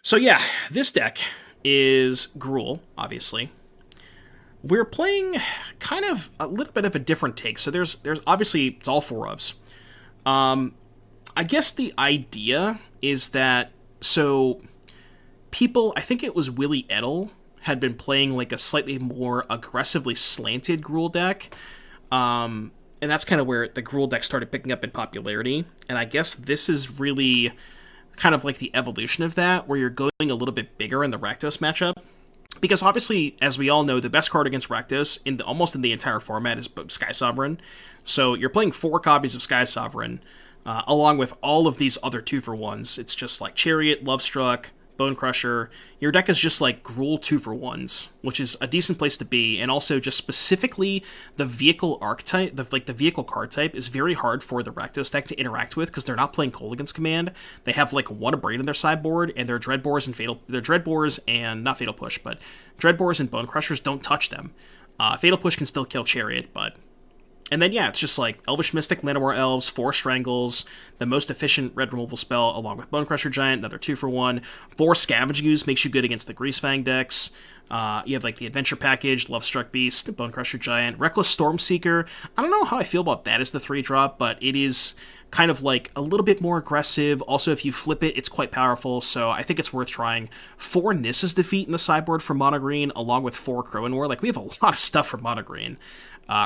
So yeah, this deck is Gruul, obviously. We're playing kind of a little bit of a different take. So there's obviously it's all four ofs. I guess the idea is that people, I think it was Willie Edel, had been playing like a slightly more aggressively slanted Gruul deck. And that's kind of where the Gruul deck started picking up in popularity. And I guess this is really kind of like the evolution of that, where you're going a little bit bigger in the Rakdos matchup. Because obviously, as we all know, the best card against Rakdos almost in the entire format is Skysovereign. So you're playing 4 copies of Skysovereign, along with all of these other 2-for-1s. It's just like Chariot, Lovestruck, Bonecrusher. Your deck is just like Gruul 2-for-1s, which is a decent place to be. And also, just specifically, the vehicle archetype, the vehicle card type, is very hard for the Rakdos deck to interact with because they're not playing Kolaghan's Command. They have like 1 Abrade in their sideboard, and their Dreadbores and not Fatal Push, but Dreadbores and Bonecrushers don't touch them. Fatal Push can still kill Chariot, but. And then, yeah, it's just like Elvish Mystic, Llanowar Elves, 4 Strangles, the most efficient red removal spell, along with Bonecrusher Giant, another 2-for-1. 4 Scavenging Ooze makes you good against the Greasefang decks. You have like the Adventure Package, Lovestruck Beast, Bonecrusher Giant, Reckless Stormseeker. I don't know how I feel about that as the 3-drop, but it is kind of like a little bit more aggressive. Also, if you flip it, it's quite powerful, so I think it's worth trying. 4 Nissa's Defeat in the sideboard for Mono Green, along with 4 Akroan War. Like, we have a lot of stuff for Mono Green.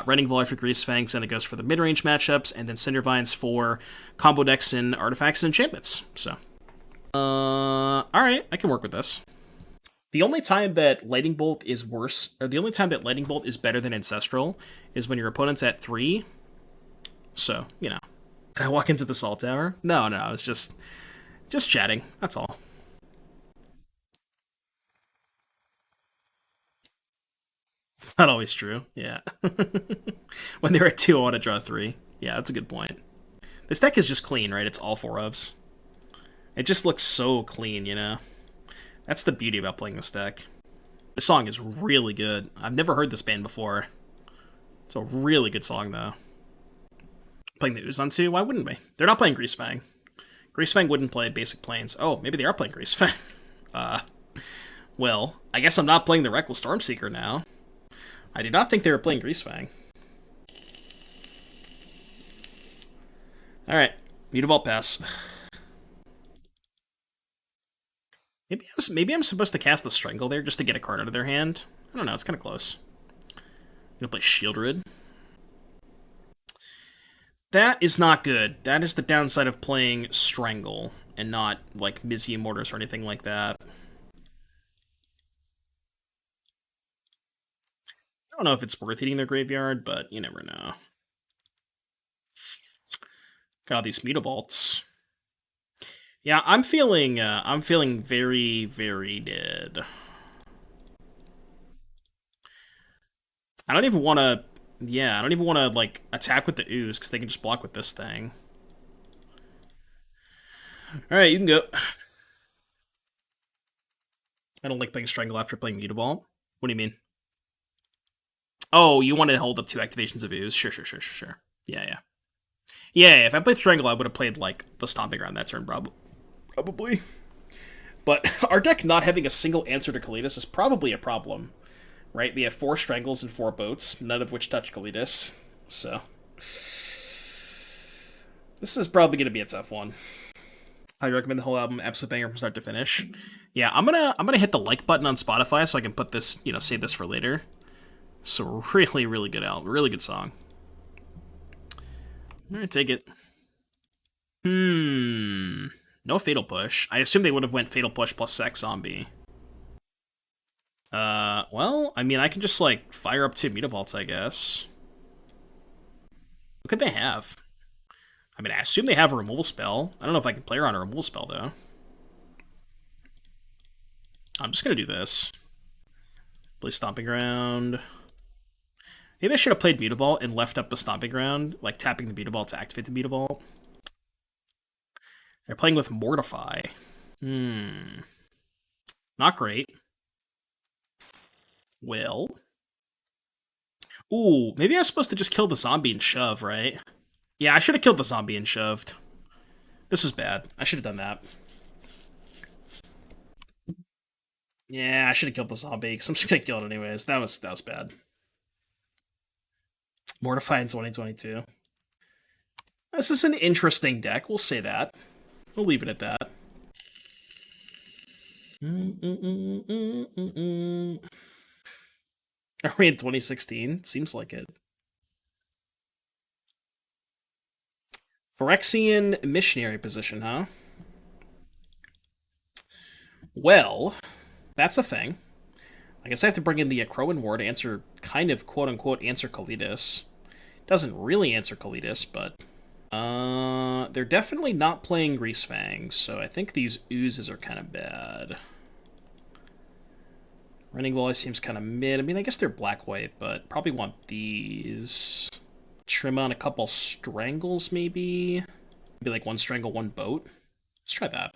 Rending Volley for Greasefangs, and it goes for the mid-range matchups, and then Cindervines for combo decks and artifacts and enchantments. So, alright, I can work with this. The only time that Lightning Bolt is worse, or the only time that Lightning Bolt is better than Ancestral, is when your opponent's at 3. So, you know. Did I walk into the Salt Tower? No, I was just chatting, that's all. It's not always true, yeah. When they're at 2, I want to draw 3. Yeah, that's a good point. This deck is just clean, right? It's all 4 ofs. It just looks so clean, you know? That's the beauty about playing this deck. This song is really good. I've never heard this band before. It's a really good song, though. Playing the Ooze on 2? Why wouldn't we? They're not playing Greasefang. Greasefang wouldn't play Basic Plains. Oh, maybe they are playing Greasefang. Well, I guess I'm not playing the Reckless Stormseeker now. I did not think they were playing Greasefang. Alright, Mutavault pass. Maybe I'm supposed to cast the Strangle there just to get a card out of their hand. I don't know, it's kind of close. I'm gonna play Shieldred. That is not good. That is the downside of playing Strangle, and not, like, Mizzy Mortars or anything like that. I don't know if it's worth eating their graveyard, but you never know. Got all these Mutavaults. Yeah, I'm feeling very, very dead. I don't even want to, like, attack with the Ooze, because they can just block with this thing. Alright, you can go. I don't like playing Strangle after playing Mutavault. What do you mean? Oh, you want to hold up 2 activations of Ooze? Sure. Yeah. Yeah, if I played Strangle, I would have played, like, the Stomping Ground that turn, probably. But our deck not having a single answer to Kalidas is probably a problem, right? We have 4 Strangles and 4 Boats, none of which touch Kalidas, so. This is probably going to be a tough one. I recommend the whole album, absolute banger from start to finish. Yeah, I'm gonna hit the like button on Spotify so I can put this, save this for later. So really, really good album. Really good song. Alright, take it. No Fatal Push. I assume they would have went Fatal Push plus Sex Zombie. Well, I mean, I can just, like, fire up 2 Mutavaults, I guess. What could they have? I mean, I assume they have a removal spell. I don't know if I can play around a removal spell, though. I'm just gonna do this. Play Stomping Ground. Maybe I should have played Mutavault and left up the Stomping Ground, like tapping the Mutavault to activate the Mutavault. They're playing with Mortify. Not great. Well. Ooh, maybe I was supposed to just kill the zombie and shove, right? Yeah, I should have killed the zombie and shoved. This is bad. I should have done that. Yeah, I should have killed the zombie, because I'm just gonna kill it anyways. That was bad. Mortified in 2022. This is an interesting deck, we'll say that. We'll leave it at that. Are we in 2016? Seems like it. Phyrexian missionary position, huh? Well, that's a thing. I guess I have to bring in the Akroan War to answer, kind of, quote-unquote, answer Kalidas. Doesn't really answer Kalidas, but... they're definitely not playing Greasefangs, so I think these oozes are kind of bad. Rending Volley seems kind of mid. I mean, I guess they're black-white, but probably want these. Trim on a couple Strangles, maybe? Maybe like one Strangle, one Boat. Let's try that.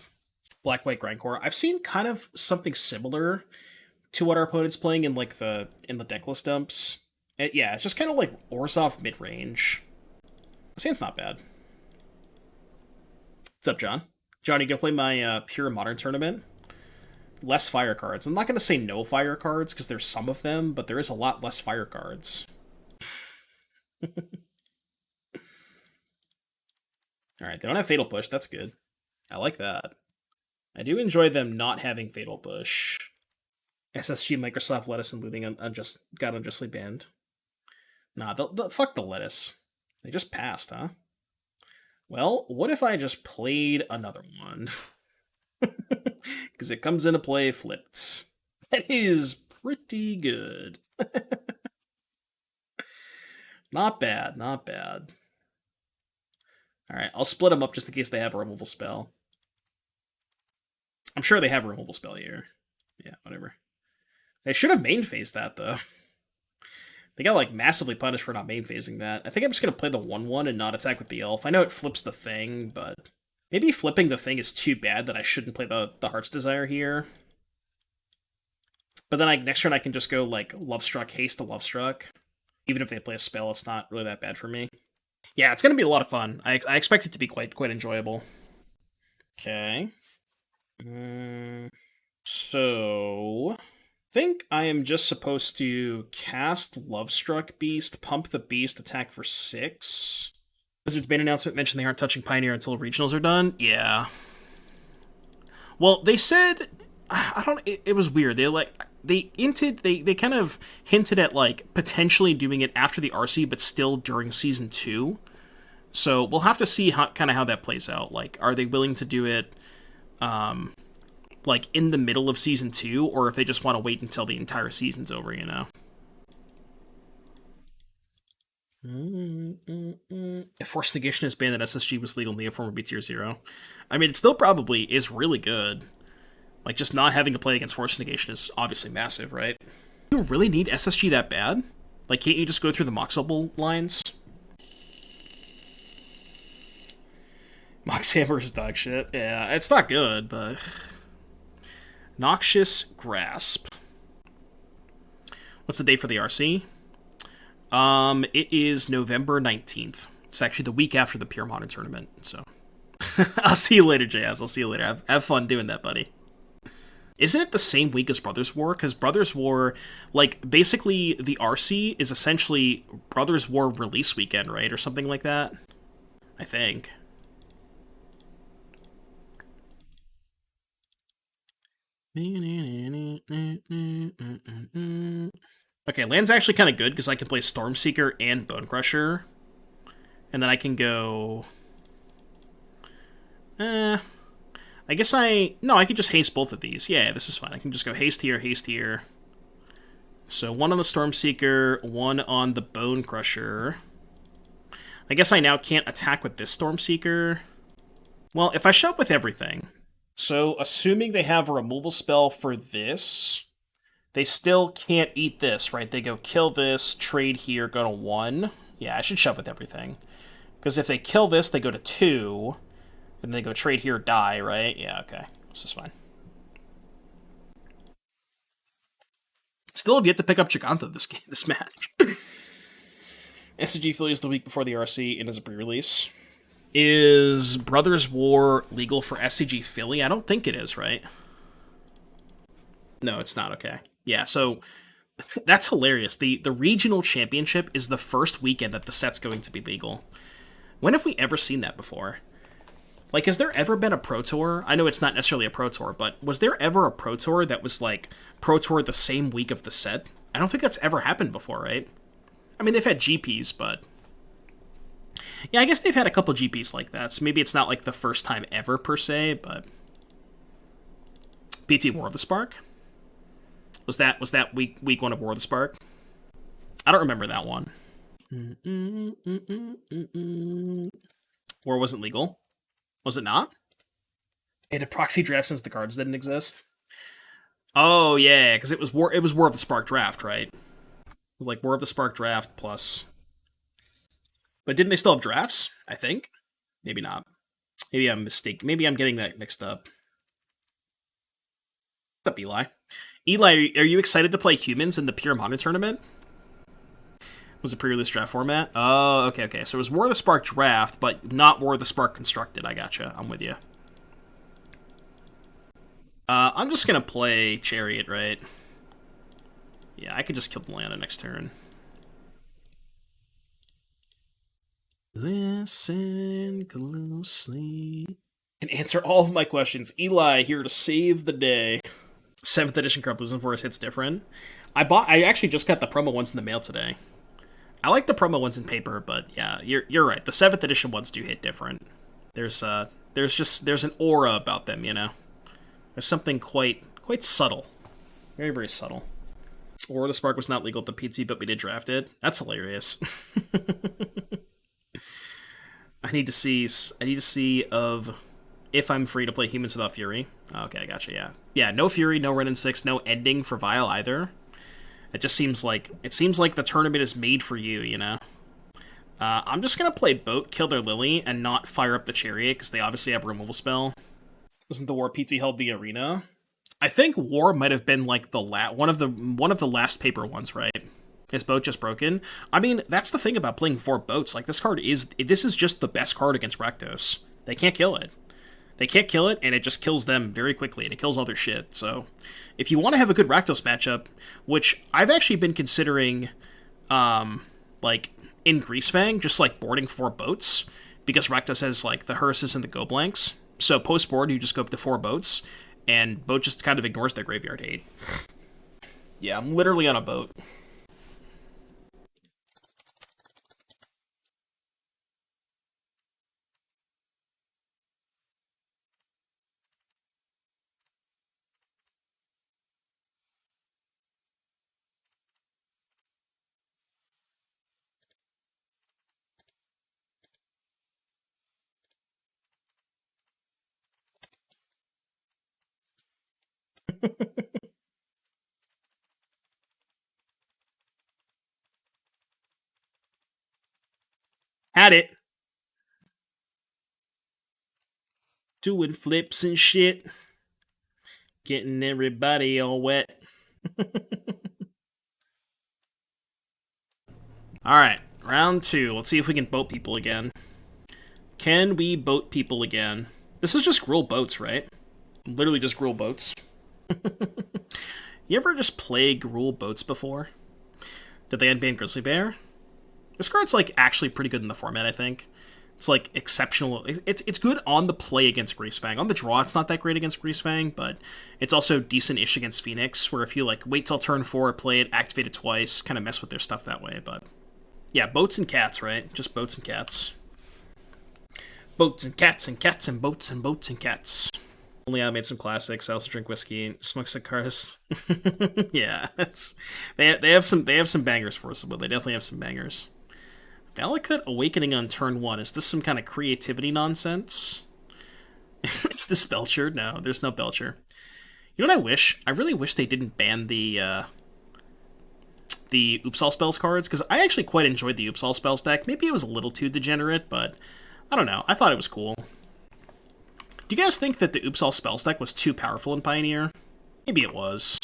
Black-white Grindcore. I've seen kind of something similar to what our opponent's playing in like the Decklist dumps. Yeah, it's just kind of like Orzhov mid-range. Sand's not bad. What's up, John? John, you gonna play my Pure Modern tournament? Less fire cards. I'm not gonna say no fire cards, because there's some of them, but there is a lot less fire cards. Alright, they don't have Fatal Push, that's good. I like that. I do enjoy them not having Fatal Push. SSG, Microsoft, Lettuce, and Looting got unjustly banned. Nah, fuck the Lettuce. They just passed, huh? Well, what if I just played another one? Because it comes into play flipped. That is pretty good. Not bad, not bad. Alright, I'll split them up just in case they have a removal spell. I'm sure they have a removal spell here. Yeah, whatever. They should have main phased that, though. They got, like, massively punished for not main phasing that. I think I'm just going to play the 1-1 and not attack with the elf. I know it flips the thing, but... maybe flipping the thing is too bad that I shouldn't play the Heart's Desire here. But then next turn I can just go, like, Lovestruck, haste to Lovestruck. Even if they play a spell, it's not really that bad for me. Yeah, it's going to be a lot of fun. I expect it to be quite enjoyable. Okay. So... I think I am just supposed to cast Lovestruck Beast, pump the Beast, attack for 6. Wizards main announcement mentioned they aren't touching Pioneer until regionals are done. Yeah. Well, they said... I don't... It was weird. They kind of hinted at, like, potentially doing it after the RC, but still during Season 2. So we'll have to see how that plays out. Like, are they willing to do it, like, in the middle of Season 2, or if they just want to wait until the entire season's over, you know? If Forced Negation is banned, that SSG was legal in the form would be tier 0. I mean, it still probably is really good. Like, just not having to play against Forced Negation is obviously massive, right? Do you really need SSG that bad? Like, can't you just go through the Mox Opal lines? Mox Hammer is dog shit. Yeah, it's not good, but... Noxious Grasp. What's the date for the RC? It is November 19th. It's actually the week after the Pure Modern tournament, so... I'll see you later, Jazz. I'll see you later. Have fun doing that, buddy. Isn't it the same week as Brothers War? Because Brothers War, like, basically the RC is essentially Brothers War release weekend, right? Or something like that? I think. Okay, land's actually kind of good because I can play Stormseeker and Bonecrusher. And then I can go... I guess no, I could just haste both of these. Yeah, this is fine. I can just go haste here, haste here. So one on the Stormseeker, one on the Bonecrusher. I guess I now can't attack with this Stormseeker. Well, if I show up with everything... So, assuming they have a removal spell for this, they still can't eat this, right? They go kill this, trade here, go to 1. Yeah, I should shove with everything. Because if they kill this, they go to 2. Then they go trade here, die, right? Yeah, okay. This is fine. Still have yet to pick up Gigantha this match. SCG Philly is the week before the RC and is a pre-release. Is Brothers War legal for SCG Philly? I don't think it is, right? No, it's not okay. Yeah, so that's hilarious. The regional championship is the first weekend that the set's going to be legal. When have we ever seen that before? Like, has there ever been a Pro Tour? I know it's not necessarily a Pro Tour, but was there ever a Pro Tour that was, like, Pro Tour the same week of the set? I don't think that's ever happened before, right? I mean, they've had GPs, but... Yeah, I guess they've had a couple GPs like that, so maybe it's not, like, the first time ever, per se, but... PT War of the Spark? Was that week one of War of the Spark? I don't remember that one. War wasn't legal. Was it not? It had proxy draft since the cards didn't exist. Oh yeah, because it was War of the Spark draft, right? Like War of the Spark draft plus. But didn't they still have drafts? I think. Maybe not. Maybe I'm mistaken. Maybe I'm getting that mixed up. What's up, Eli? Eli, are you excited to play humans in the Pure Mana tournament? Was it pre-release draft format? Oh, okay. So it was War of the Spark draft, but not War of the Spark constructed. I gotcha. I'm with you. I'm just gonna play Chariot, right? Yeah, I could just kill the Lana next turn. Listen closely. And answer all of my questions. Eli here to save the day. 7th edition Karplusan Forest hits different. I actually just got the promo ones in the mail today. I like the promo ones in paper, but yeah, you're right. The 7th edition ones do hit different. There's an aura about them, you know. There's something quite subtle. Very, very subtle. Or the Spark was not legal at the PT, but we did draft it. That's hilarious. I need to see of if I'm free to play humans without Fury. Okay, I gotcha, yeah. Yeah, no Fury, no Ren and 6, no ending for Vile either. It seems like the tournament is made for you, you know? I'm just gonna play Boat, kill their Lily, and not fire up the Chariot, because they obviously have a removal spell. Wasn't the War PT held the arena? I think War might have been like one of the last paper ones, right? Is Boat just broken? I mean, that's the thing about playing 4 Boats. Like, this is just the best card against Rakdos. They can't kill it. They can't kill it, and it just kills them very quickly, and it kills all their shit. So, if you want to have a good Rakdos matchup, which I've actually been considering, like, in Greasefang, just, like, boarding 4 Boats, because Rakdos has, like, the Hearses and the Go Blanks. So, post-board, you just go up to 4 Boats, and Boat just kind of ignores their graveyard hate. Yeah, I'm literally on a Boat. Had it. Doing flips and shit. Getting everybody all wet. Alright, round 2. Let's see if we can boat people again. Can we boat people again? This is just Gruul boats, right? Literally just Gruul boats. You ever just play Gruul boats before? Did they unban Grizzly Bear? This card's, like, actually pretty good in the format, I think. It's, like, exceptional. It's good on the play against Greasefang. On the draw, it's not that great against Greasefang, but it's also decent-ish against Phoenix, where if you, like, wait till turn 4, play it, activate it twice, kind of mess with their stuff that way, but... Yeah, boats and cats, right? Just boats and cats. Boats and cats and cats and boats and boats and cats. Only I made some classics. I also drink whiskey, smoke cigars. Yeah, they have some bangers for us, but they definitely have some bangers. Valakut Awakening on turn 1. Is this some kind of creativity nonsense? Is this Belcher? No, there's no Belcher. You know what I wish? I really wish they didn't ban the Oops All Spells cards, because I actually quite enjoyed the Oops All Spells deck. Maybe it was a little too degenerate, but I don't know. I thought it was cool. Do you guys think that the Oops All Spells deck was too powerful in Pioneer? Maybe it was.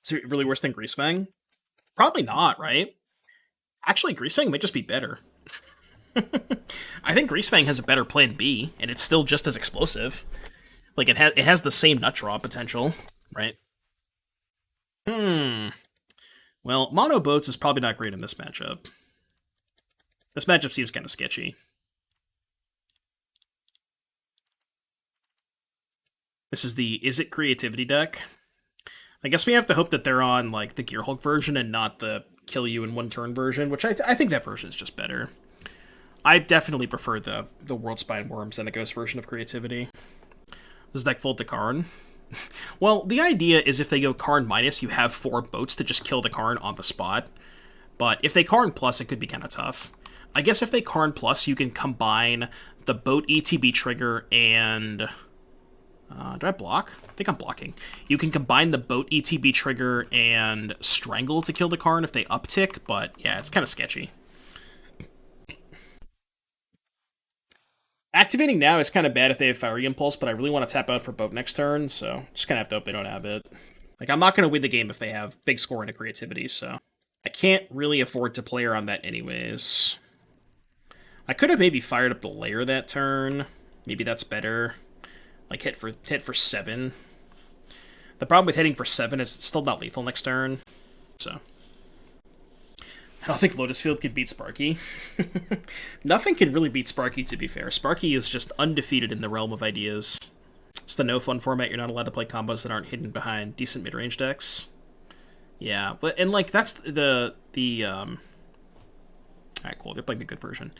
Is it really worse than Greasefang? Probably not, right? Actually, Greasefang might just be better. I think Greasefang has a better plan B, and it's still just as explosive. Like, it has the same nut draw potential, right? Well, mono boats is probably not great in this matchup. This matchup seems kind of sketchy. This is the Is It Creativity deck. I guess we have to hope that they're on, like, the Gearhulk version and not the kill you in one turn version, which I think that version is just better. I definitely prefer the Worldspine Worms and the Ghost version of Creativity. Does deck fold to Karn? Well, the idea is if they go Karn minus, you have 4 boats to just kill the Karn on the spot. But if they Karn plus, it could be kind of tough. I guess if they Karn plus, you can combine the boat ETB trigger and... do I block? I think I'm blocking. You can combine the boat ETB trigger and Strangle to kill the Karn if they uptick, but yeah, it's kind of sketchy. Activating now is kind of bad if they have Fiery Impulse, but I really want to tap out for boat next turn, so just kind of have to hope they don't have it. Like, I'm not going to win the game if they have big score into Creativity, so I can't really afford to play around that anyways. I could have maybe fired up the Lair that turn. Maybe that's better. Like, hit for 7. The problem with hitting for 7 is it's still not lethal next turn, so... I don't think Lotus Field can beat Sparky. Nothing can really beat Sparky, to be fair. Sparky is just undefeated in the realm of ideas. It's the no-fun format. You're not allowed to play combos that aren't hidden behind decent mid-range decks. Yeah, but, and, like, that's the Alright, cool. They're playing the good version.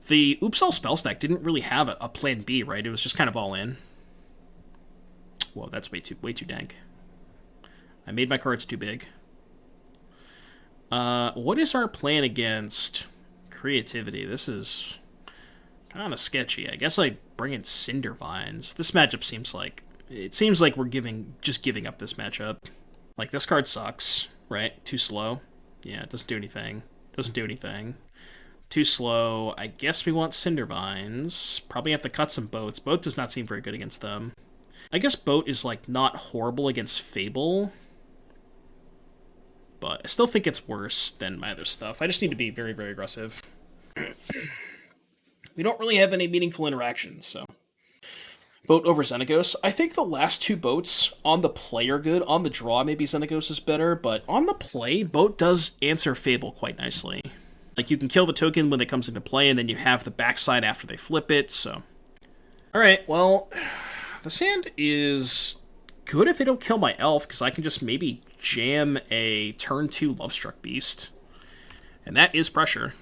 The Oops All Spells deck didn't really have a plan B, right? It was just kind of all in. Whoa, that's way too dank. I made my cards too big. What is our plan against Creativity? This is kind of sketchy. I guess I bring in Cindervines. This matchup seems like... It seems like we're just giving up this matchup. Like, this card sucks, right? Too slow. Yeah, it doesn't do anything. Doesn't do anything. Too slow. I guess we want Cindervines. Probably have to cut some boats. Boat does not seem very good against them. I guess Boat is, like, not horrible against Fable. But I still think it's worse than my other stuff. I just need to be very, very aggressive. We don't really have any meaningful interactions, so... Boat over Xenagos. I think the last 2 boats on the play are good. On the draw, maybe Xenagos is better, but on the play, Boat does answer Fable quite nicely. Like, you can kill the token when it comes into play, and then you have the backside after they flip it, so... Alright, well... The sand is good if they don't kill my elf, because I can just maybe jam a turn 2 Lovestruck Beast. And that is pressure.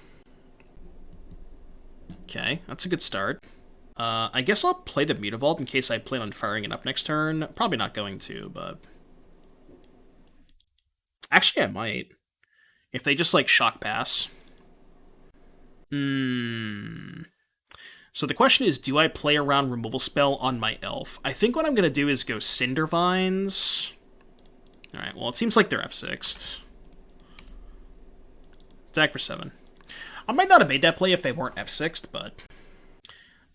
Okay, that's a good start. I guess I'll play the Mutavault in case I plan on firing it up next turn. Probably not going to, but... Actually, I might. If they just, like, shock pass. So the question is, do I play around Removal Spell on my elf? I think what I'm going to do is go Cindervines. Alright, well, it seems like they're F6'd. Attack for 7. I might not have made that play if they weren't F6'd, but...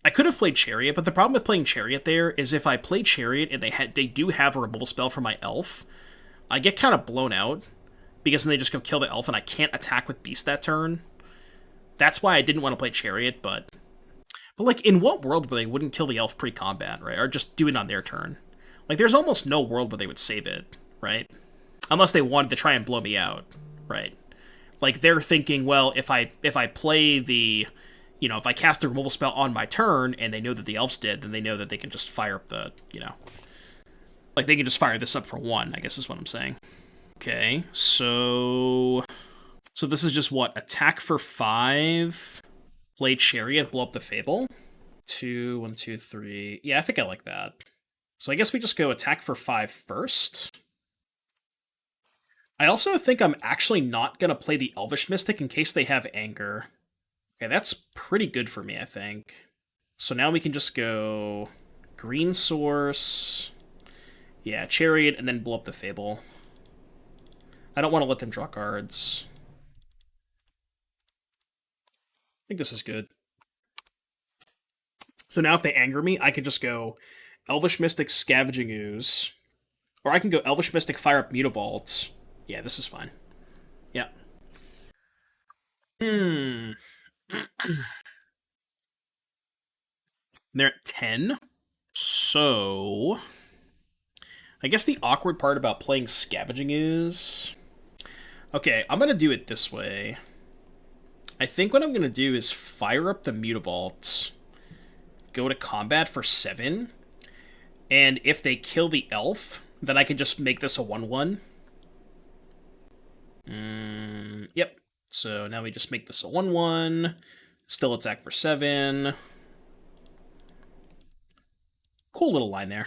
I could have played Chariot, but the problem with playing Chariot there is if I play Chariot and they do have a Removal Spell for my elf, I get kind of blown out, because then they just go kill the elf and I can't attack with Beast that turn. That's why I didn't want to play Chariot, but... But, like, in what world where they wouldn't kill the elf pre-combat, right? Or just do it on their turn? Like, there's almost no world where they would save it, right? Unless they wanted to try and blow me out, right? Like, they're thinking, well, if I play the... You know, if I cast the removal spell on my turn, and they know that the elf's dead, then they know that they can just fire up the, you know... Like, they can just fire this up for 1, I guess is what I'm saying. Okay, so... So this is just, what, attack for 5... Play Chariot, blow up the Fable. 2, 1, 2, 3. Yeah, I think I like that. So I guess we just go attack for 5 first. I also think I'm actually not going to play the Elvish Mystic in case they have Anger. Okay, that's pretty good for me, I think. So now we can just go Green Source. Yeah, Chariot, and then blow up the Fable. I don't want to let them draw cards. I think this is good. So now if they anger me, I could just go Elvish Mystic, Scavenging Ooze. Or I can go Elvish Mystic, fire up Mutavault. Yeah, this is fine. Yeah. They're at 10. So, I guess the awkward part about playing Scavenging Ooze... Okay, I'm going to do it this way. I think what I'm going to do is fire up the Mutavault, go to combat for 7, and if they kill the elf, then I can just make this a 1-1. Yep. So now we just make this a 1-1. Still attack for 7. Cool little line there.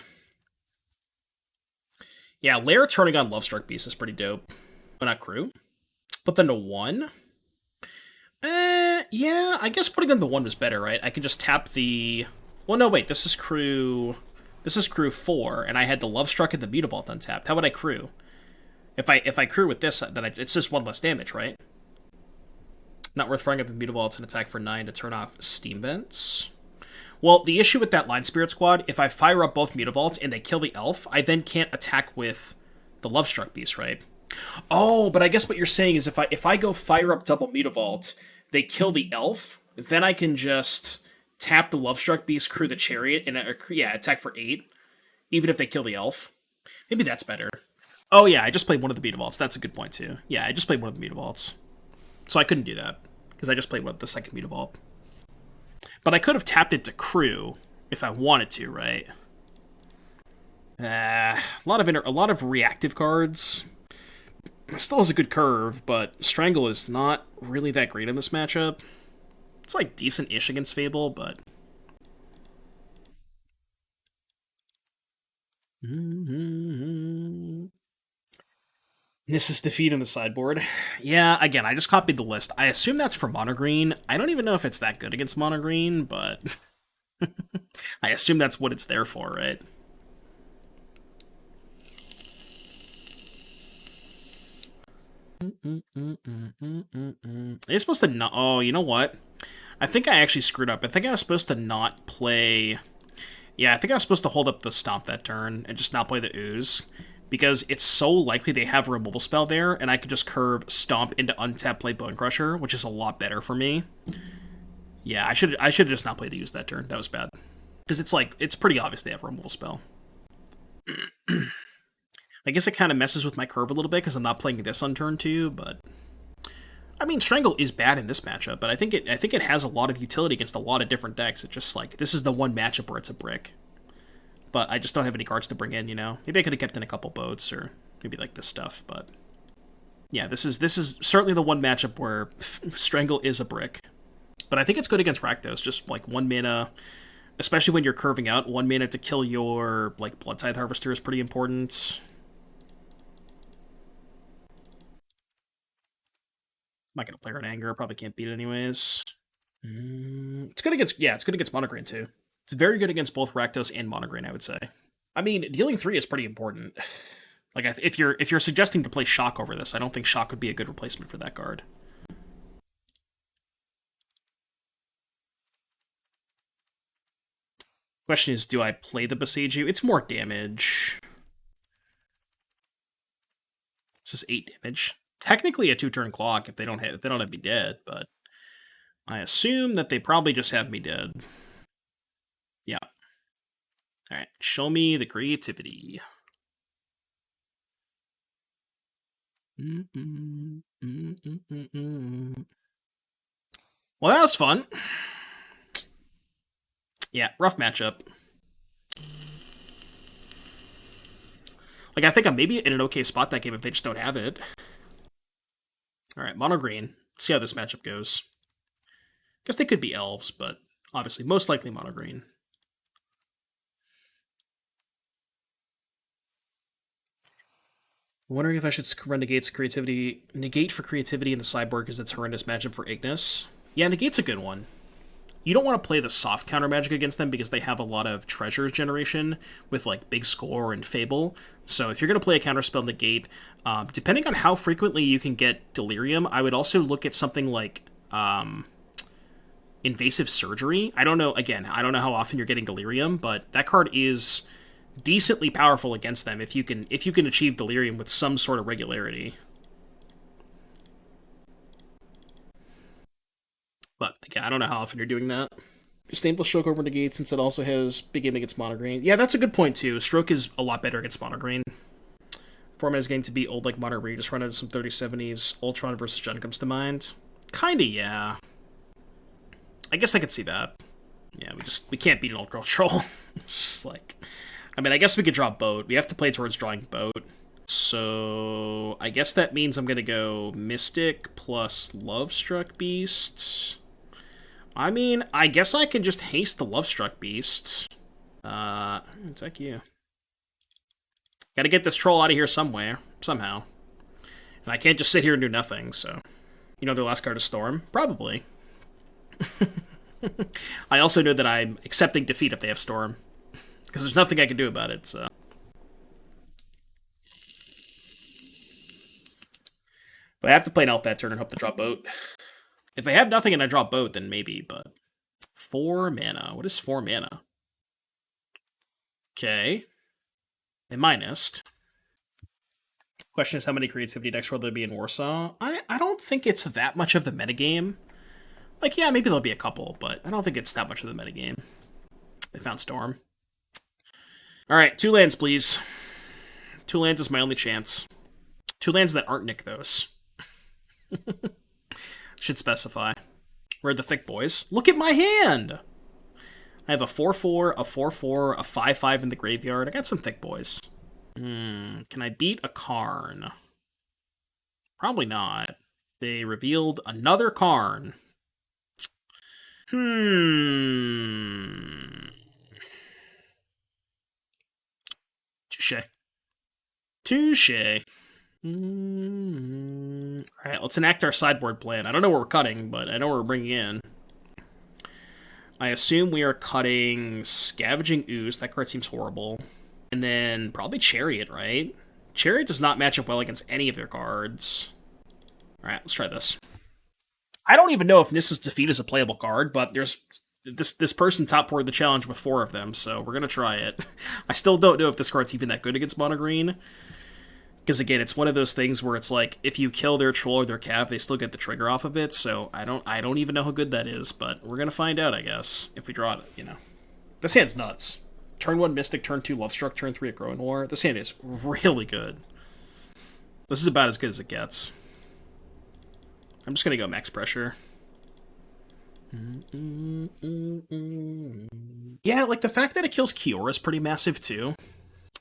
Yeah, Lair turning on Lovestruck Beast is pretty dope. But not crew. Put them to 1. Yeah, I guess putting them to 1 was better, right? I can just tap the... Well, no, wait, this is crew 4, and I had the Lovestruck and the Mutavault untapped. How would I crew? If I crew with this, then it's just 1 less damage, right? Not worth throwing up the Mutavault and attack for 9 to turn off Steam Vents. Well, the issue with that Line Spirit Squad, if I fire up both Mutavaults and they kill the elf, I then can't attack with the Lovestruck Beast, right? Oh, but I guess what you're saying is if I go fire up double Mutavault, they kill the elf, then I can just tap the Lovestruck Beast, crew the Chariot, and attack for 8, even if they kill the elf. Maybe that's better. Oh yeah, I just played one of the Mutavaults. That's a good point too. Yeah, I just played one of the Mutavaults. So I couldn't do that, because I just played the second Mutavault. But I could have tapped it to crew if I wanted to, right? A lot of reactive cards. It still has a good curve, but Strangle is not really that great in this matchup. It's like decent-ish against Fable, but... Nissa's defeat in the sideboard. Yeah, again, I just copied the list. I assume that's for mono green. I don't even know if it's that good against mono green, but I assume that's what it's there for, right? It's supposed to not... Oh, you know what? I think I actually screwed up. I think I was supposed to not play... Yeah, I think I was supposed to hold up the Stomp that turn and just not play the Ooze. Because it's so likely they have a removal spell there, and I could just curve Stomp into untap play Bonecrusher, which is a lot better for me. Yeah, I should have just not played the Ooze that turn. That was bad. Because it's pretty obvious they have a removal spell. I guess it kind of messes with my curve a little bit because I'm not playing this on turn 2, but... I mean, Strangle is bad in this matchup, but I think it has a lot of utility against a lot of different decks. It's just like, this is the one matchup where it's a brick. But I just don't have any cards to bring in, you know? Maybe I could have kept in a couple boats, or maybe like this stuff, but... Yeah, this is certainly the one matchup where Strangle is a brick. But I think it's good against Rakdos, just like 1 mana, especially when you're curving out. 1 mana to kill your, like, Blood-Tithe Harvester is pretty important. I'm not gonna play her in anger. I probably can't beat it anyways. It's good against mono green too. It's very good against both Rakdos and mono green, I would say. I mean, dealing 3 is pretty important. Like, if you're suggesting to play Shock over this, I don't think Shock would be a good replacement for that card. Question is, do I play the Boseiju? It's more damage. This is 8 damage. Technically a 2-turn clock if they don't have me dead, but I assume that they probably just have me dead. Yeah. Alright, show me the creativity. Well, that was fun. Yeah, rough matchup. Like, I think I'm maybe in an okay spot that game if they just don't have it. Alright, mono green. Let's see how this matchup goes. Guess they could be elves, but obviously most likely mono green. I'm wondering if I should run negate for creativity in the sideboard because it's a horrendous matchup for Ignis. Yeah, negate's a good one. You don't want to play the soft counter magic against them because they have a lot of treasure generation with like Big Score and Fable. So if you're going to play a counterspell negate, depending on how frequently you can get Delirium, I would also look at something like Invasive Surgery. I don't know how often you're getting Delirium, but that card is decently powerful against them if you can achieve Delirium with some sort of regularity. But again, I don't know how often you're doing that. Disdainful Stroke over negate since it also has big game against mono green. Yeah, that's a good point too. Stroke is a lot better against mono green. Format is getting to be old like mono green. Just run into some 3070s. Ultron versus Jund comes to mind. Kinda, yeah. I guess I could see that. Yeah, we can't beat an Alt Girl Troll. Just like, I mean, I guess we could draw Boat. We have to play towards drawing Boat. So I guess that means I'm gonna go Mystic plus Lovestruck Beast. I mean, I guess I can just haste the Lovestruck Beast. It's you. Gotta get this troll out of here somewhere, somehow. And I can't just sit here and do nothing, so... You know their last card is Storm? Probably. I also know that I'm accepting defeat if they have Storm. Because there's nothing I can do about it, so... But I have to play an elf that turn and hope to draw Boat. If I have nothing and I draw Boat, then maybe, but... 4 mana. What is 4 mana? Okay. They minused. Question is how many creativity decks will there be in Warsaw? I don't think it's that much of the metagame. Like, yeah, maybe there'll be a couple, but I don't think it's that much of the metagame. They found Storm. Alright, 2 lands, please. 2 lands is my only chance. 2 lands that aren't Nykthos. Should specify. Where are the thick boys? Look at my hand! I have a 4-4, a 4-4, a 5-5 in the graveyard. I got some thick boys. Can I beat a Karn? Probably not. They revealed another Karn. Touche. Touche. Alright, let's enact our sideboard plan. I don't know what we're cutting, but I know what we're bringing in. I assume we are cutting Scavenging Ooze. That card seems horrible. And then probably Chariot, right? Chariot does not match up well against any of their cards. Alright, let's try this. I don't even know if Nissa's Defeat is a playable card, but there's this person top 4 the challenge with 4 of them, so we're gonna try it. I still don't know if this card's even that good against mono green. Because again, it's one of those things where it's like, if you kill their troll or their cav, they still get the trigger off of it, so I don't even know how good that is, but we're gonna find out, I guess, if we draw it, you know. This hand's nuts. Turn 1 Mystic, turn 2 Lovestruck, turn 3 Akroan War. This hand is really good. This is about as good as it gets. I'm just gonna go max pressure. Yeah, like the fact that it kills Kiora is pretty massive too.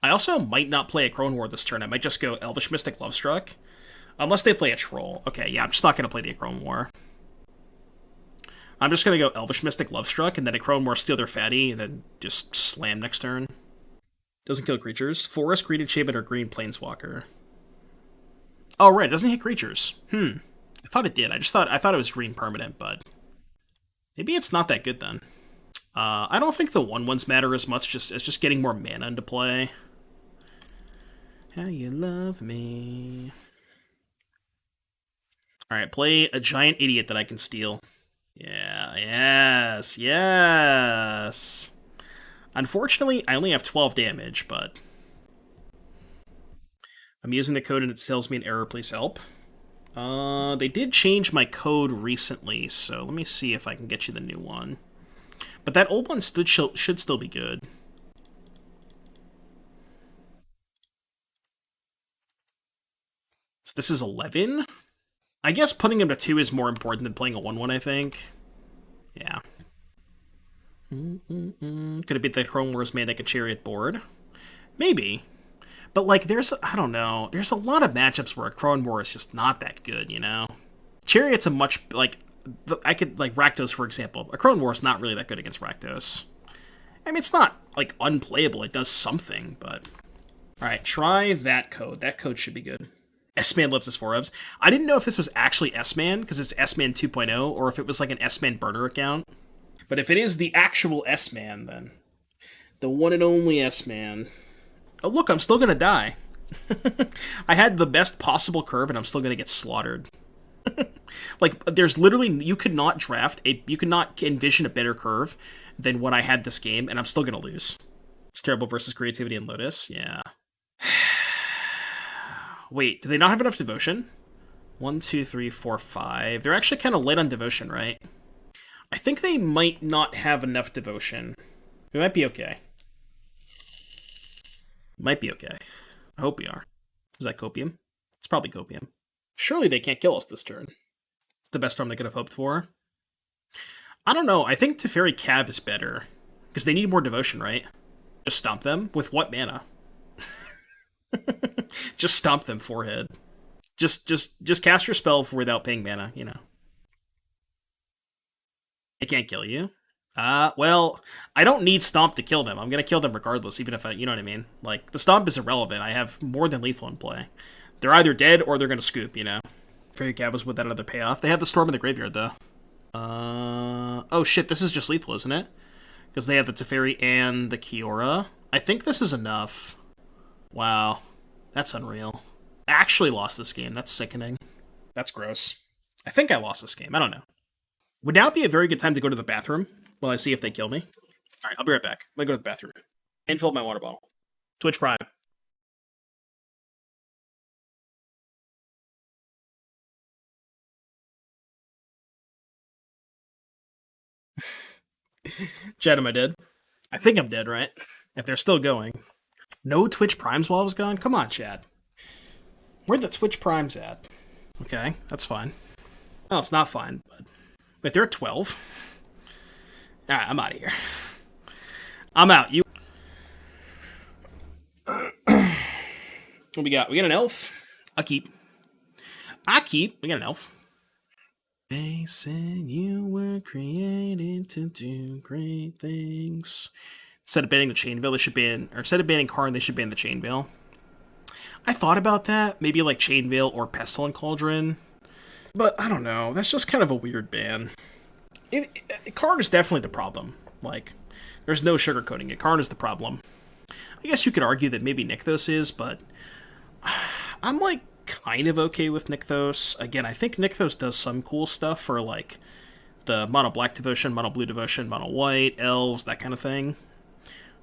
I also might not play Akroan War this turn. I might just go Elvish Mystic Lovestruck. Unless they play a troll. Okay, yeah, I'm just not gonna play the Akroan War. I'm just gonna go Elvish Mystic Lovestruck, and then Akroan War steal their fatty, and then just slam next turn. Doesn't kill creatures. Forest, Green Enchantment, or Green Planeswalker. Oh, right, it doesn't hit creatures. I thought it did. I thought it was green permanent, but maybe it's not that good then. I don't think the 1/1s matter as much as just getting more mana into play. How you love me. Alright, play a giant idiot that I can steal. Yeah, yes. Unfortunately, I only have 12 damage, but I'm using the code and it tells me an error, please help. They did change my code recently, so let me see if I can get you the new one. But that old one should still be good. So this is 11? I guess putting him to 2 is more important than playing a 1/1, I think. Yeah. Could it be the Chrome Wars Manic and Chariot board? Maybe. But, like, I don't know. There's a lot of matchups where Akroan War is just not that good, you know? Chariot's a much, like, Rakdos, for example. Akroan War is not really that good against Rakdos. I mean, it's not, like, unplayable. It does something, but... Alright, try that code. That code should be good. S-Man lives as 4 ofs. I didn't know if this was actually S-Man, because it's S-Man 2.0, or if it was, like, an S-Man burner account. But if it is the actual S-Man, then... The one and only S-Man... Oh, look, I'm still gonna die. I had the best possible curve, and I'm still gonna get slaughtered. Like, there's literally... You could not envision a better curve than what I had this game, and I'm still gonna lose. It's terrible versus Creativity and Lotus. Yeah. Wait, do they not have enough devotion? 1, 2, 3, 4, 5. They're actually kind of light on devotion, right? I think they might not have enough devotion. We might be okay. Might be okay. I hope we are. Is that copium? It's probably copium. Surely they can't kill us this turn. It's the best storm they could have hoped for. I don't know. I think Teferi Cav is better. Because they need more devotion, right? Just stomp them? With what mana? Just stomp them forehead. Just cast your spell without paying mana, you know. It can't kill you. Well, I don't need Stomp to kill them. I'm gonna kill them regardless, even if you know what I mean? Like, the Stomp is irrelevant. I have more than lethal in play. They're either dead or they're gonna scoop, you know? Fairy Cab was with that other payoff. They have the Storm in the graveyard, though. Oh shit, this is just lethal, isn't it? Because they have the Teferi and the Kiora. I think this is enough. Wow. That's unreal. I actually lost this game. That's sickening. That's gross. I think I lost this game. I don't know. Would now be a very good time to go to the bathroom while I see if they kill me? Alright, I'll be right back. I'm gonna go to the bathroom. And fill up my water bottle. Twitch Prime. Chad, am I dead? I think I'm dead, right? If they're still going. No Twitch Primes while I was gone? Come on, Chad. Where'd the Twitch Primes at? Okay, that's fine. Oh, it's not fine, but... Wait, they're at 12? Alright, I'm out of here. I'm out. You... What we got? We got an elf. I keep. We got an elf. They said you were created to do great things. Instead of banning the Chainveil, they should ban... Or instead of banning Karn, they should ban the Chainveil. I thought about that. Maybe like Chainveil or Pestilent Cauldron. But I don't know. That's just kind of a weird ban. Karn is definitely the problem. Like, there's no sugarcoating it. Karn is the problem. I guess you could argue that maybe Nykthos is, but I'm like kind of okay with Nykthos. Again, I think Nykthos does some cool stuff for like the mono black devotion, mono blue devotion, mono white, elves, that kind of thing.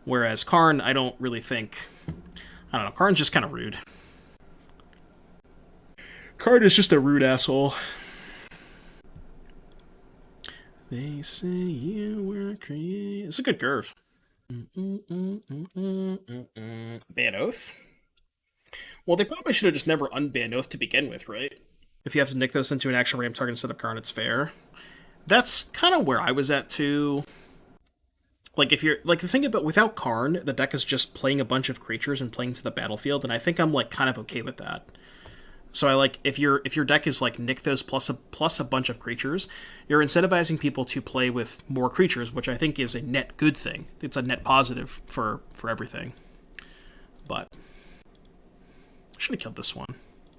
Whereas Karn, I don't really think... I don't know, Karn's just kind of rude. Karn is just a rude asshole. They say you were created... It's a good curve. Ban Oath? Well, they probably should have just never unbanned Oath to begin with, right? If you have to nick those into an actual ramp target instead of Karn, it's fair. That's kind of where I was at, too. Like, if you're... Like, the thing about... Without Karn, the deck is just playing a bunch of creatures and playing to the battlefield, and I think I'm, like, kind of okay with that. So I like... If your deck is, like, Nykthos plus a bunch of creatures, you're incentivizing people to play with more creatures, which I think is a net good thing. It's a net positive for everything. But... I should have killed this one.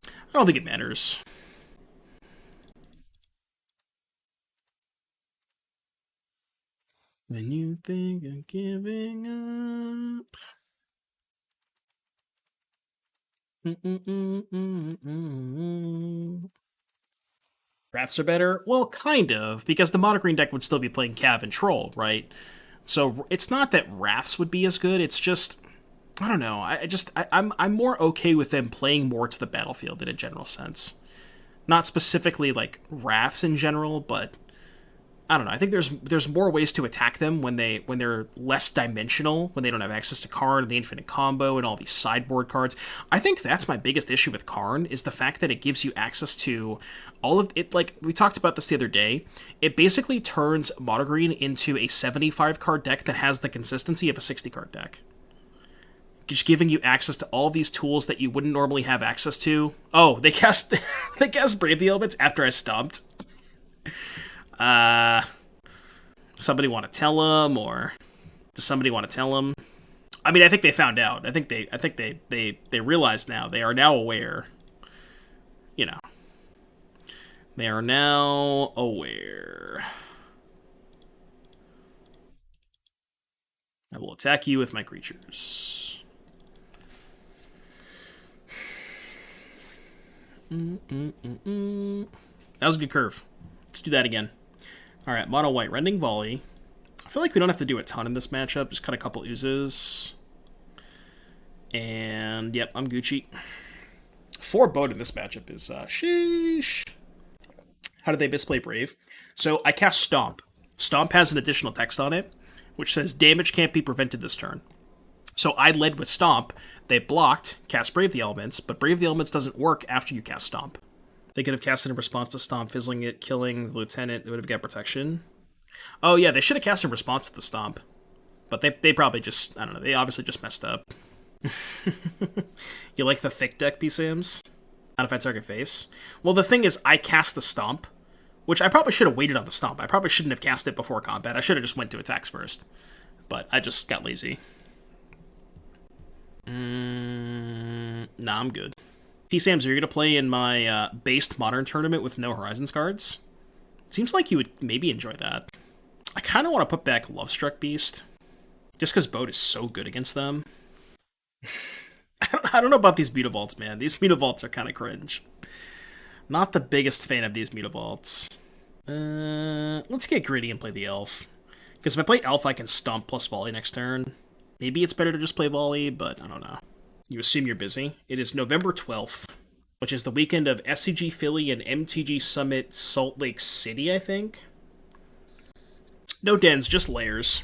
I don't think it matters. When you think of giving up. Wraths are better? Well, kind of, because the mono green deck would still be playing Cav and Troll, right? So it's not that Wraths would be as good, it's just... I don't know, I'm more okay with them playing more to the battlefield in a general sense. Not specifically, like, Wraths in general, but... I don't know. I think there's more ways to attack them when they're less dimensional, when they don't have access to Karn and the infinite combo and all these sideboard cards. I think that's my biggest issue with Karn, is the fact that it gives you access to all of it. Like we talked about this the other day, it basically turns mono green into a 75 card deck that has the consistency of a 60 card deck. Just giving you access to all these tools that you wouldn't normally have access to. Oh, they cast Brave the Elements after I stomped. Somebody want to tell him, or does somebody want to tell him? I mean, I think they found out. I think they realize now. They are now aware. You know. They are now aware. I will attack you with my creatures. That was a good curve. Let's do that again. Alright, mono white, Rending Volley. I feel like we don't have to do a ton in this matchup, just cut a couple oozes. And, yep, I'm Gucci. 4 boat in this matchup is, sheesh. How did they misplay Brave? So, I cast Stomp. Stomp has an additional text on it, which says damage can't be prevented this turn. So I led with Stomp. They blocked, cast Brave the Elements, but Brave the Elements doesn't work after you cast Stomp. They could have casted in response to Stomp, fizzling it, killing the Lieutenant. It would have got protection. Oh yeah, they should have cast in response to the Stomp. But they probably just, I don't know, they obviously just messed up. You like the Thicc deck, PSAMs? Not if I target face. Well, the thing is, I cast the Stomp, which I probably should have waited on the Stomp. I probably shouldn't have cast it before combat. I should have just went to attacks first. But I just got lazy. Nah, I'm good. PSAMs, are you going to play in my based Modern tournament with no Horizons cards? Seems like you would maybe enjoy that. I kind of want to put back Lovestruck Beast, just because Boat is so good against them. I don't know about these Mutavaults, man. These Mutavaults are kind of cringe. Not the biggest fan of these Mutavaults. Let's get greedy and play the Elf. Because if I play Elf, I can Stomp plus Volley next turn. Maybe it's better to just play Volley, but I don't know. You assume you're busy. It is November 12th, which is the weekend of SCG Philly and MTG Summit Salt Lake City, I think. No dens, just lairs.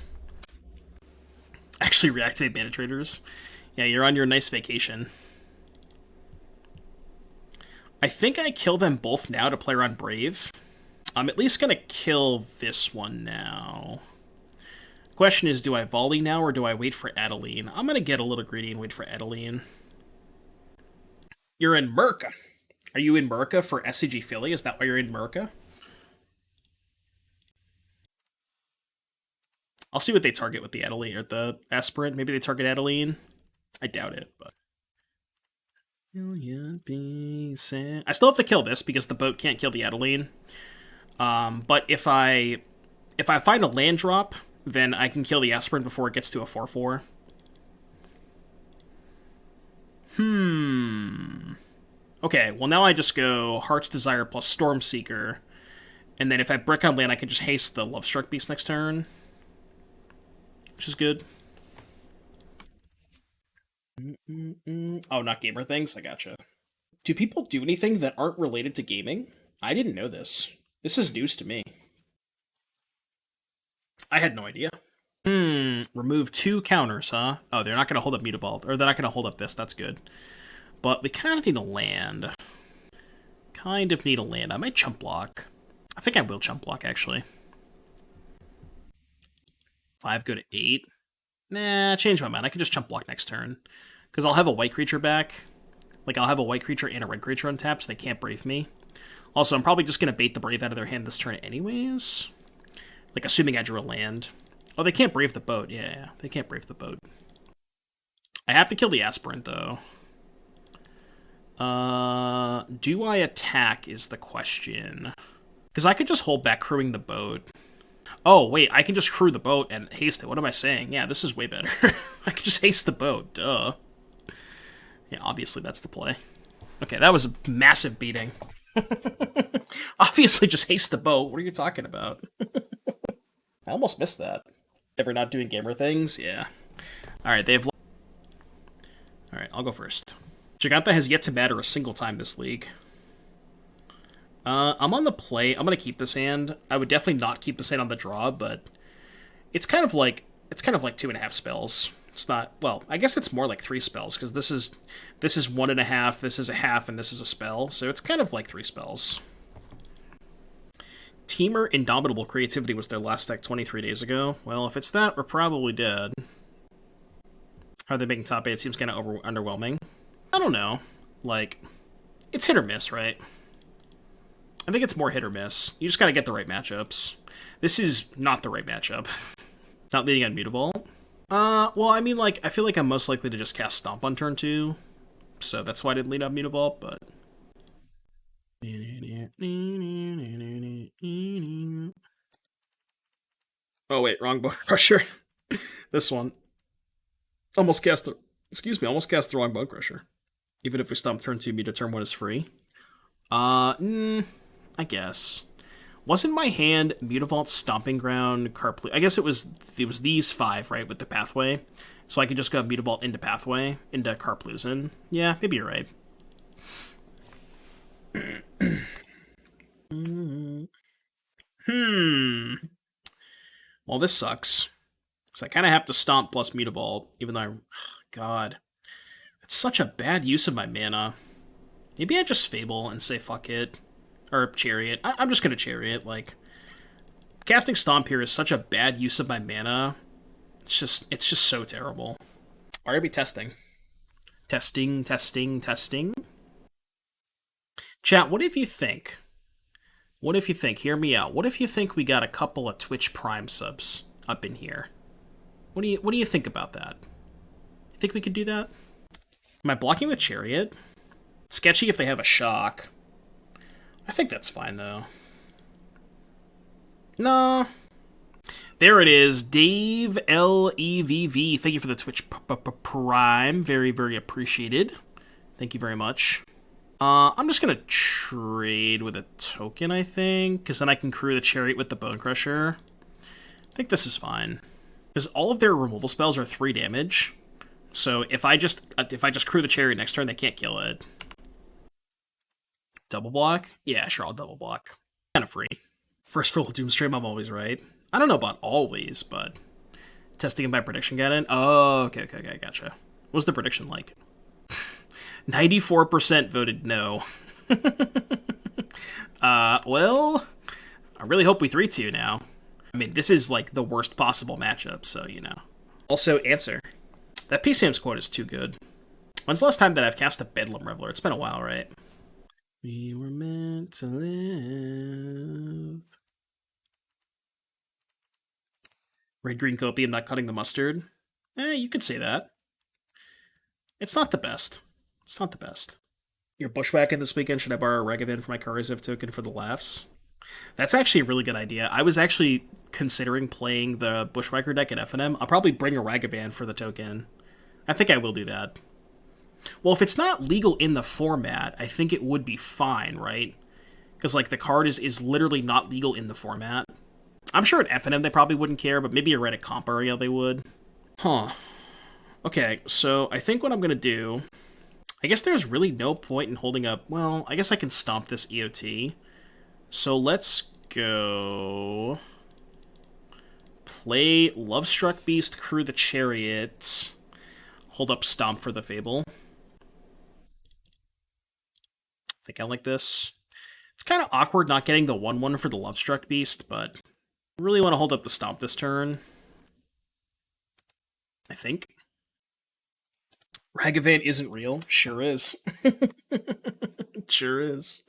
Actually, reactivate Mana Traders. Yeah, you're on your nice vacation. I think I kill them both now to play around Brave. I'm at least going to kill this one now. Question is, do I Volley now or do I wait for Adeline? I'm going to get a little greedy and wait for Adeline. You're in Merca. Are you in Merca for SCG Philly? Is that why you're in Merca? I'll see what they target with the Adeline or the Aspirant. Maybe they target Adeline. I doubt it, but... I still have to kill this because the boat can't kill the Adeline. But if I find a land drop, then I can kill the Aspirant before it gets to a 4/4. Okay, well now I just go Heart's Desire plus Stormseeker. And then if I brick on land, I can just haste the Lovestruck Beast next turn. Which is good. Oh, not gamer things? I gotcha. Do people do anything that aren't related to gaming? I didn't know this. This is news to me. I had no idea. Remove 2 counters, huh? Oh, they're not going to hold up Mutavault. Or they're not going to hold up this. That's good. But we kind of need a land. I might chump block. I think I will chump block, actually. 5 go to 8. Nah, change my mind. I can just chump block next turn. Because I'll have a white creature back. Like, I'll have a white creature and a red creature on tap, so they can't Brave me. Also, I'm probably just going to bait the Brave out of their hand this turn anyways. Like, assuming I drew a land. Oh, they can't Brave the boat. Yeah, they can't Brave the boat. I have to kill the Aspirant, though. Do I attack is the question. Because I could just hold back crewing the boat. Oh, wait, I can just crew the boat and haste it. What am I saying? Yeah, this is way better. I can just haste the boat. Duh. Yeah, obviously that's the play. Okay, that was a massive beating. Obviously just haste the boat. What are you talking about? I almost missed that. Ever not doing gamer things? Yeah. Alright, they have... Alright, I'll go first. Giganta has yet to matter a single time this league. I'm on the play. I'm going to keep this hand. I would definitely not keep this hand on the draw, but it's kind of like 2.5 spells. It's not, well, I guess it's more like 3 spells, because this is 1.5, this is a half, and this is a spell, so it's kind of like 3 spells. Teamer Indomitable Creativity was their last deck 23 days ago. Well, if it's that, we're probably dead. How are they making top 8? It seems kind of underwhelming. I don't know. Like, it's hit or miss, right? I think it's more hit or miss. You just gotta get the right matchups. This is not the right matchup. Not leading on Mutavault. Well, I mean, like, I feel like I'm most likely to just cast Stomp on turn 2. So that's why I didn't lead on Mutavault, but... Oh, wait, wrong Bonecrusher. This one. Almost cast the wrong Bonecrusher. Even if we Stomp turn 2, Muta turn 1 is free. I guess. Wasn't my hand Mutavault, Stomping Ground, Karplusan? I guess it was these 5, right, with the Pathway. So I could just go Mutavault into Pathway, into Karplusan. Yeah, maybe you're right. Well, this sucks. Because I kind of have to stomp plus Mutavault, even though God. It's such a bad use of my mana. Maybe I just Fable and say fuck it. Or Chariot. I'm just going to Chariot. Like, casting Stomp here is such a bad use of my mana. It's just so terrible. RB testing. Testing, testing, testing. Chat, what if you think? What if you think? Hear me out. What if you think we got a couple of Twitch Prime subs up in here? What do you think about that? You think we could do that? Am I blocking the Chariot? Sketchy if they have a shock. I think that's fine, though. No. There it is. Dave LEVV. Thank you for the Twitch Prime. Very, very appreciated. Thank you very much. I'm just going to trade with a token, I think. Because then I can crew the Chariot with the Bonecrusher. I think this is fine. Because all of their removal spells are 3 damage. So if I just crew the Chariot next turn, they can't kill it. Double block? Yeah, sure, I'll double block. Kind of free. First roll of Doomstream, I'm always right. I don't know about always, but... Testing in my prediction guidance? Oh, okay, gotcha. What was the prediction like? 94% voted no. Well... I really hope we 3-2 now. I mean, this is, like, the worst possible matchup, so, you know. Also, answer. That PCM's quote is too good. When's the last time that I've cast a Bedlam Reveler? It's been a while, right? We were meant to live. Red Green Copium not cutting the mustard? You could say that. It's not the best. It's not the best. You're bushwhacking this weekend. Should I borrow a Ragavan for my Karazev token for the laughs? That's actually a really good idea. I was actually considering playing the Bushwhacker deck at FNM. I'll probably bring a Ragavan for the token. I think I will do that. Well, if it's not legal in the format, I think it would be fine, right? Because, like, the card is literally not legal in the format. I'm sure at FNM they probably wouldn't care, but maybe a Reddit comp area they would. Huh. Okay, so I think what I'm going to do... I guess there's really no point in holding up... Well, I guess I can stomp this EOT. So let's go... Play Lovestruck Beast, crew the Chariot. Hold up Stomp for the Fable. I think I like this. It's kind of awkward not getting the 1/1 for the Lovestruck Beast, but I really want to hold up the Stomp this turn. I think. Ragavan isn't real. Sure is. Sure is.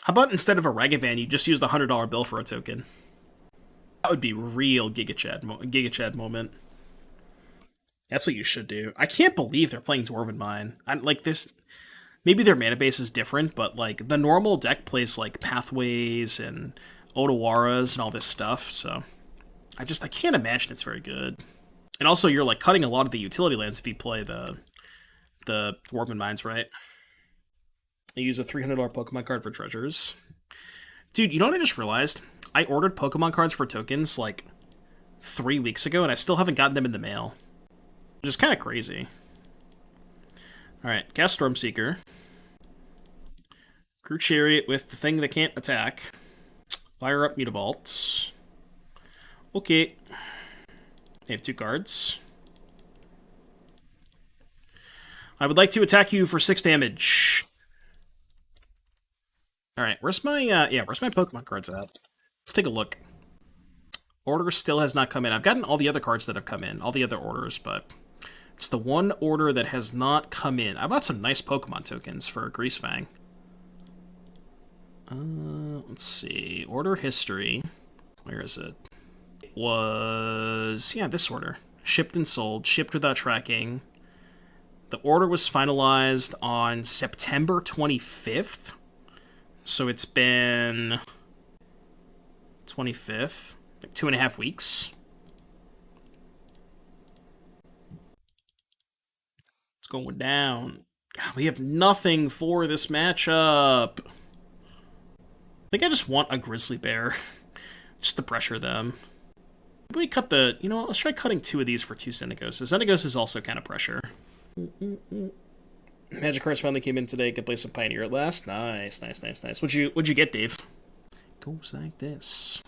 How about instead of a Ragavan, you just use the $100 bill for a token? That would be real Giga Chad moment. That's what you should do. I can't believe they're playing Dwarven Mine. Like this. Maybe their mana base is different, but like the normal deck plays like Pathways and Otawaras and all this stuff. So I can't imagine it's very good. And also, you're like cutting a lot of the utility lands if you play the Dwarven Mines, right? I use a $300 Pokemon card for treasures. Dude, you know what I just realized? I ordered Pokemon cards for tokens like 3 weeks ago, and I still haven't gotten them in the mail. Which is kind of crazy. Alright, cast Stormseeker. Crew Chariot with the thing that can't attack. Fire up Mutavault. Okay. They have 2 cards. I would like to attack you for 6 damage. Alright, where's my Pokemon cards at? Let's take a look. Order still has not come in. I've gotten all the other cards that have come in, all the other orders, but it's the one order that has not come in. I bought some nice Pokemon tokens for Greasefang. Let's see. Order history. Where is it? It was... yeah, this order. Shipped and sold. Shipped without tracking. The order was finalized on September 25th. So it's been... 25th. Like 2.5 weeks. It's going down. God, we have nothing for this matchup. I think I just want a Grizzly Bear. Just to pressure them. Maybe we cut the... you know what? Let's try cutting 2 of these for 2 Xenagoses. Xenagos is also kind of pressure. Magic cards finally came in today. Could play some Pioneer at last. Nice, nice, nice, nice. What'd you get, Dave? Goes like this.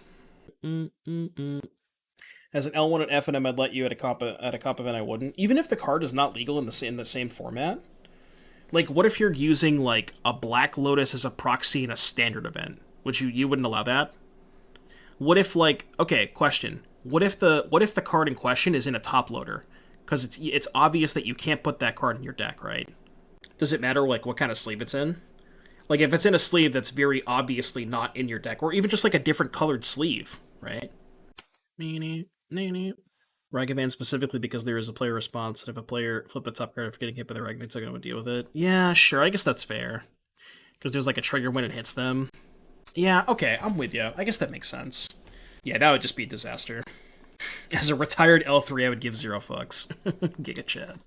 As an L1 and FNM, I'd let you at a comp event. I wouldn't, even if the card is not legal in the same format. Like, what if you're using like a Black Lotus as a proxy in a standard event? Would you wouldn't allow that? What if like okay, question. What if the card in question is in a top loader? Because it's obvious that you can't put that card in your deck, right? Does it matter like what kind of sleeve it's in? Like if it's in a sleeve that's very obviously not in your deck, or even just like a different colored sleeve, right? Ragavan specifically because there is a player response, and if a player flip the top card after getting hit by the Ragavan, they're going to deal with it. Yeah, sure, I guess that's fair. Because there's like a trigger when it hits them. Yeah, okay, I'm with you. I guess that makes sense. Yeah, that would just be a disaster. As a retired L3, I would give 0 fucks. Giga Chad.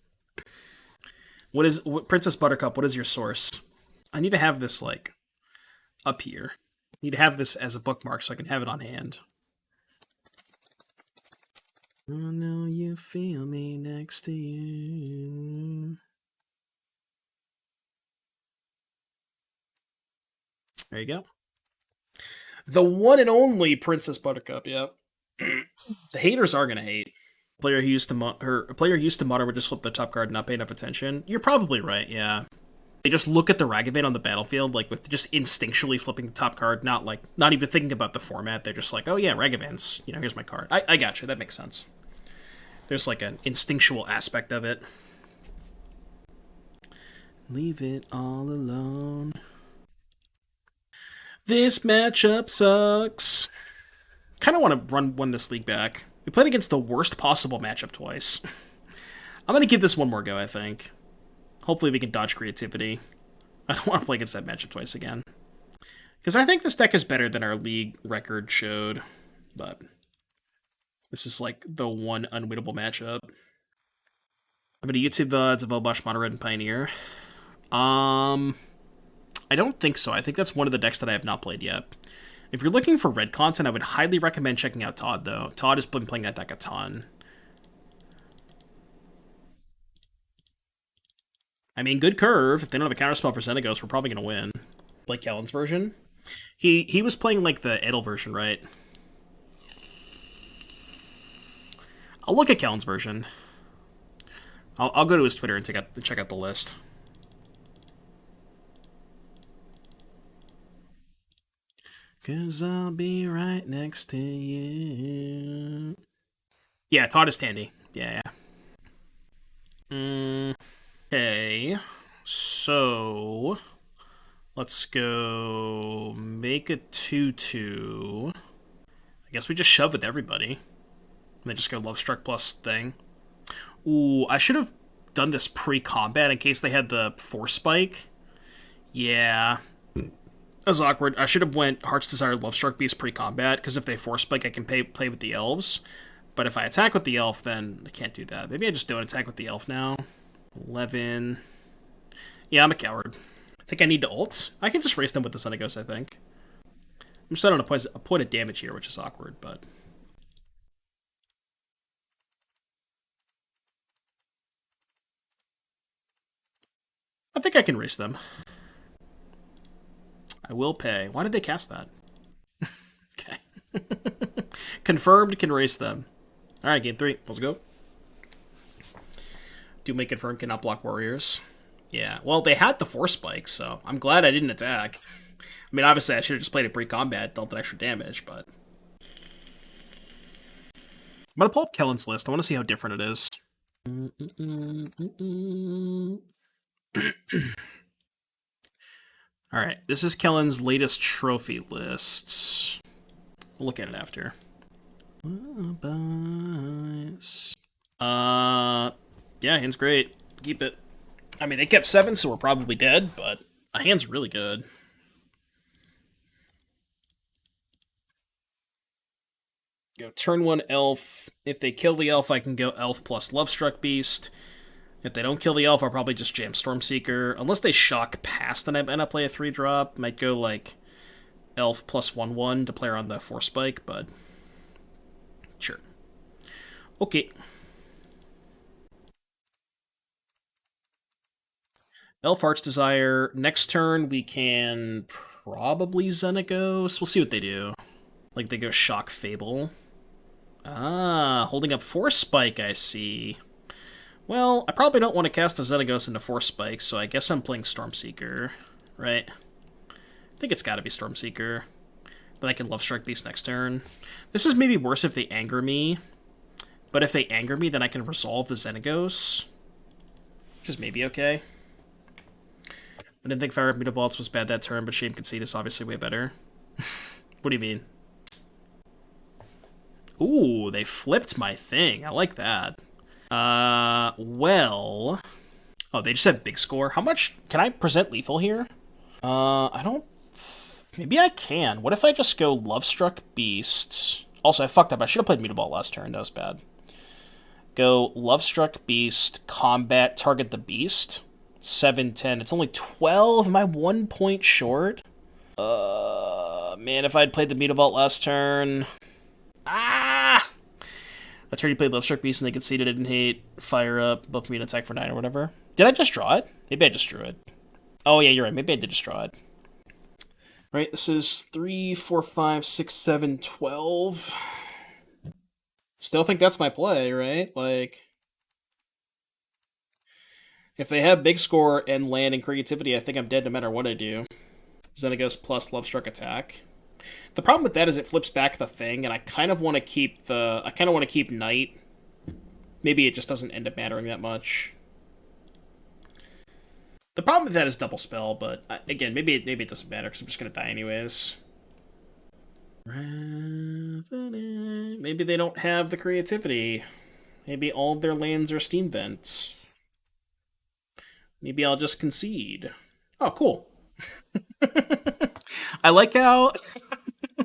Princess Buttercup, what is your source? I need to have this, like, up here. I need to have this as a bookmark so I can have it on hand. I know you feel me next to you. There you go. The one and only Princess Buttercup, yeah. The haters are gonna hate. A player who used to modern would just flip the top card and not pay enough attention. You're probably right, yeah. They just look at the Ragavan on the battlefield, like with just instinctually flipping the top card, not even thinking about the format. They're just like, oh yeah, Ragavans, here's my card. I gotcha, that makes sense. There's like an instinctual aspect of it. Leave it all alone. This matchup sucks. Kind of want to win this league back. We played against the worst possible matchup twice. I'm going to give this one more go, I think. Hopefully we can dodge creativity. I don't want to play against that matchup twice again. Because I think this deck is better than our league record showed. But this is like the one unwinnable matchup. I have a YouTube VODs of Elvish Mono Red and Pioneer. I don't think so. I think that's one of the decks that I have not played yet. If you're looking for red content, I would highly recommend checking out Todd, though. Todd has been playing that deck a ton. I mean, good curve. If they don't have a counterspell for Xenagos, we're probably going to win. Blake Kellen's version? He was playing, like, the Edel version, right? I'll look at Kellen's version. I'll go to his Twitter and check out the list. Cause I'll be right next to you. Yeah, Todd is Tandy. Yeah. Okay. So let's go make a 2/2. I guess we just shove with everybody. And then just go Lovestruck plus thing. Ooh, I should have done this pre-combat in case they had the Force Spike. Yeah. That was awkward. I should have went Heart's Desire Lovestruck Beast pre-combat, because if they Force Spike, I can play with the elves. But if I attack with the elf, then I can't do that. Maybe I just don't attack with the elf now. 11. Yeah, I'm a coward. I think I need to ult. I can just race them with the Xenagos, I think. I'm just on a point of damage here, which is awkward, but... I think I can race them. I will pay. Why did they cast that? Okay. Confirmed, can race them. Alright, game 3. Let's go. Do make confirm cannot block warriors. Yeah, well, they had the Force Spike, so I'm glad I didn't attack. I mean, obviously, I should have just played it pre-combat, dealt that extra damage, but... I'm gonna pull up Kellen's list. I want to see how different it is. Alright, this is Kellen's latest trophy list. We'll look at it after. Yeah, hand's great. Keep it. I mean, they kept 7, so we're probably dead, but a hand's really good. Go turn 1 elf. If they kill the elf, I can go elf plus Lovestruck Beast. If they don't kill the elf, I'll probably just jam Stormseeker. Unless they shock past and I end up play a 3-drop. Might go like elf plus 1/1 to play around the Force Spike, but sure. Okay. Elf Heart's Desire. Next turn we can probably Xenagos. We'll see what they do. Like they go Shock Fable. Ah, holding up Force Spike, I see. Well, I probably don't want to cast a Xenagos into Force Spike, so I guess I'm playing Stormseeker, right? I think it's gotta be Stormseeker. Then I can Lovestruck Beast next turn. This is maybe worse if they anger me, but if they anger me, then I can resolve the Xenagos, which is maybe okay. I didn't think Fire Mutavaults was bad that turn, but Shame Conceit is obviously way better. What do you mean? Ooh, they flipped my thing. I like that. Well... Oh, they just have big score. How much... Can I present lethal here? I don't... Maybe I can. What if I just go Lovestruck Beast? Also, I fucked up. I should have played Mutavault last turn. That was bad. Go Lovestruck Beast, combat, target the beast. 7-10. It's only 12. Am I 1 point short? Man, if I'd played the Mutavault last turn... Ah! I turn you played Lovestruck Beast and they conceded I didn't hate Fire Up, both me and attack for 9 or whatever. Did I just draw it? Maybe I just drew it. Oh yeah, you're right. Maybe I did just draw it. Right, this is 3, 4, 5, 6, 7, 12. Still think that's my play, right? Like... If they have big score and land and creativity, I think I'm dead no matter what I do. Xenagos plus Lovestruck attack. The problem with that is it flips back the thing, and I kind of want to keep the... I kind of want to keep Knight. Maybe it just doesn't end up mattering that much. The problem with that is double spell, but again, maybe it doesn't matter because I'm just gonna die anyways. Maybe they don't have the creativity. Maybe all of their lands are steam vents. Maybe I'll just concede. Oh, cool. I like how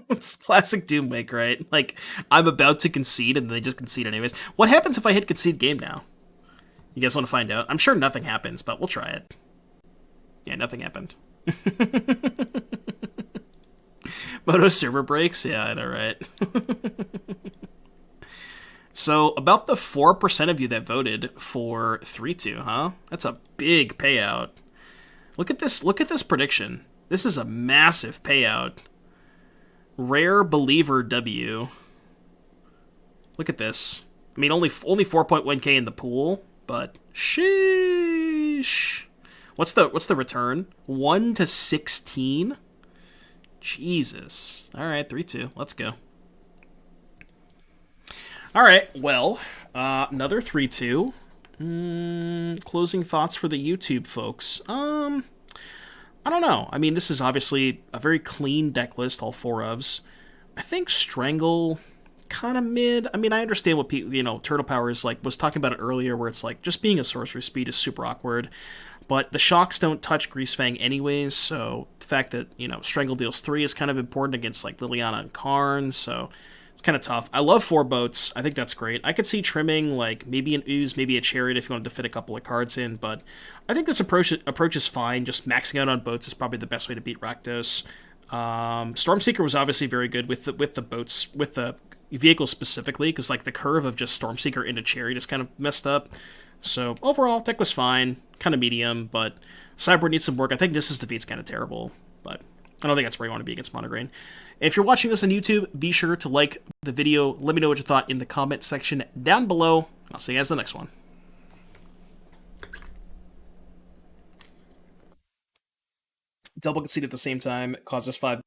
it's classic Doomwake, right? Like, I'm about to concede and they just concede anyways. What happens if I hit concede game now? You guys want to find out? I'm sure nothing happens, but we'll try it. Yeah, nothing happened. Moto server breaks? Yeah, I know, right? So, about the 4% of you that voted for 3-2, huh? That's a big payout. Look at this prediction. This is a massive payout. Rare Believer W. Look at this. I mean, only 4.1k in the pool, but sheesh. What's the return? 1 to 16? Jesus. All right, 3-2. Let's go. All right, well, another 3-2. Closing thoughts for the YouTube folks. I don't know. I mean, this is obviously a very clean deck list, all 4 ofs. I think Strangle, kind of mid. I mean, I understand what people, Turtle Power is like, was talking about it earlier, where it's like, just being a sorcery speed is super awkward. But the shocks don't touch Greasefang anyways, so the fact that, Strangle deals 3 is kind of important against, like, Liliana and Karn, so it's kind of tough. I love 4 boats. I think that's great. I could see trimming, like, maybe an Ooze, maybe a Chariot if you wanted to fit a couple of cards in, but I think this approach is fine. Just maxing out on boats is probably the best way to beat Rakdos. Stormseeker was obviously very good with the boats, with the vehicles specifically, because, like, the curve of just Stormseeker into Chariot is kind of messed up. So, overall, deck was fine, kind of medium, but Sideboard needs some work. I think Nissa's Defeat's kind of terrible, but I don't think that's where you want to be against Monograin. If you're watching this on YouTube, be sure to like the video. Let me know what you thought in the comment section down below. I'll see you guys in the next one. Double concede at the same time causes 5.